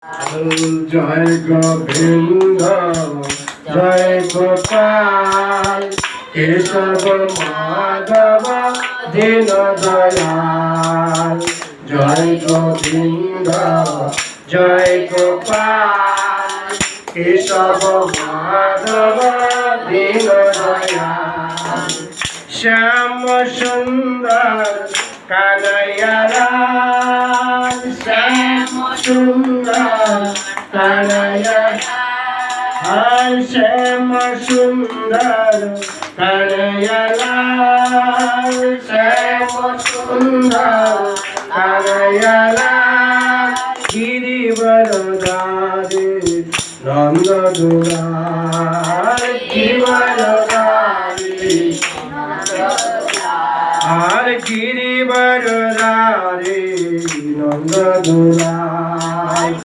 জয় গোবিন্দ জয় গোপাল কেশব মাধব দীন দয়াল জয় গোবিন্দ জয় গোপাল কেশব মাধব দীন দয়াল শ্যাম সুন্দর কানাইয়া লাল শ্যাম সুন্দর কানাইয়া লাল শ্যাম সুন্দর কানাইয়া লাল শ্যাম সুন্দর কানাইয়া লাল গিরিবর দারে নন্দ দুলাল গিরিবর দারে আর গিরিবর দারে নন্দ দুলাল